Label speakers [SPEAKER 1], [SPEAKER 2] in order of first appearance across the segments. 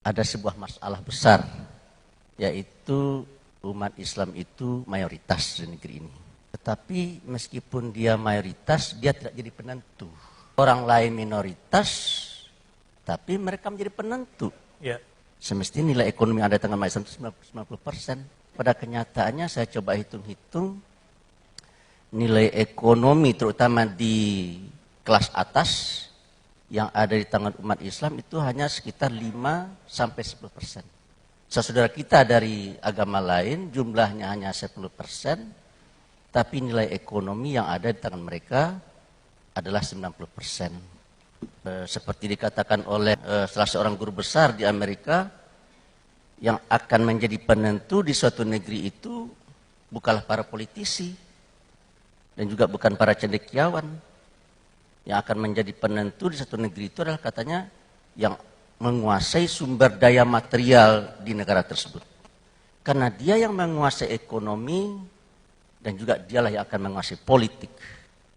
[SPEAKER 1] Ada sebuah masalah besar, yaitu umat Islam itu mayoritas di negeri ini. Tetapi meskipun dia mayoritas, dia tidak jadi penentu. Orang lain minoritas, tapi mereka menjadi penentu.
[SPEAKER 2] Ya.
[SPEAKER 1] Semestinya nilai ekonomi yang ada di tengah umat Islam itu 90%. Pada kenyataannya saya coba hitung-hitung, nilai ekonomi terutama di kelas atas yang ada di tangan umat Islam itu hanya sekitar 5-10%. Saudara kita dari agama lain jumlahnya hanya 10%, tapi nilai ekonomi yang ada di tangan mereka adalah 90%. Seperti dikatakan oleh salah seorang guru besar di Amerika, yang akan menjadi penentu di suatu negeri itu bukanlah para politisi dan juga bukan para cendekiawan. Yang akan menjadi penentu di satu negeri itu adalah katanya yang menguasai sumber daya material di negara tersebut. Karena dia yang menguasai ekonomi dan juga dialah yang akan menguasai politik.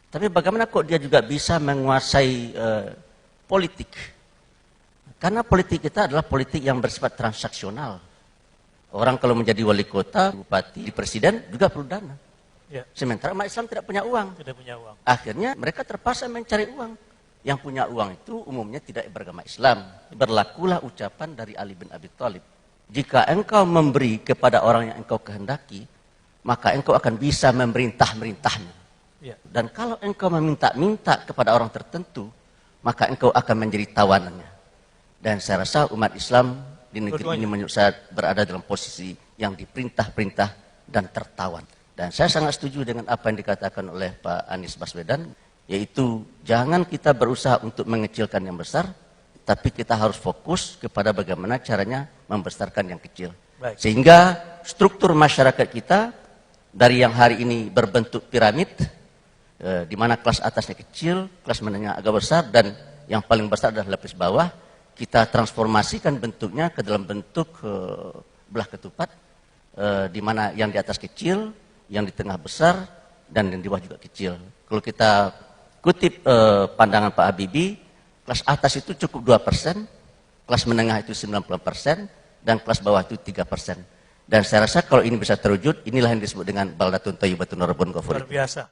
[SPEAKER 1] Tapi bagaimana kok dia juga bisa menguasai politik? Karena politik kita adalah politik yang bersifat transaksional. Orang kalau menjadi wali kota, bupati, presiden juga perlu dana.
[SPEAKER 2] Ya.
[SPEAKER 1] Sementara umat Islam tidak punya uang.
[SPEAKER 2] Tidak punya uang.
[SPEAKER 1] Akhirnya mereka terpaksa mencari uang. Yang punya uang itu umumnya tidak beragama Islam. Berlakulah ucapan dari Ali bin Abi Thalib. Jika engkau memberi kepada orang yang engkau kehendaki, maka engkau akan bisa memerintah-merintahnya.
[SPEAKER 2] Ya. Dan
[SPEAKER 1] kalau engkau meminta-minta kepada orang tertentu, maka engkau akan menjadi tawanannya. Dan saya rasa umat Islam di negeri ini menurut saya berada dalam posisi yang diperintah-perintah dan tertawan. Dan saya sangat setuju dengan apa yang dikatakan oleh Pak Anies Baswedan, yaitu jangan kita berusaha untuk mengecilkan yang besar, tapi kita harus fokus kepada bagaimana caranya membesarkan yang kecil.
[SPEAKER 2] Baik.
[SPEAKER 1] Sehingga struktur masyarakat kita dari yang hari ini berbentuk piramid, di mana kelas atasnya kecil, kelas menengah agak besar, dan yang paling besar adalah lapis bawah, kita transformasikan bentuknya ke dalam bentuk belah ketupat, di mana yang di atas kecil, yang di tengah besar, dan yang di bawah juga kecil. Kalau kita kutip pandangan Pak Habibie, kelas atas itu cukup 2%, kelas menengah itu 90%, dan kelas bawah itu 3%. Dan saya rasa kalau ini bisa terwujud, inilah yang disebut dengan baldatun thayyibatun wa rabbun ghafur.
[SPEAKER 2] Luar biasa.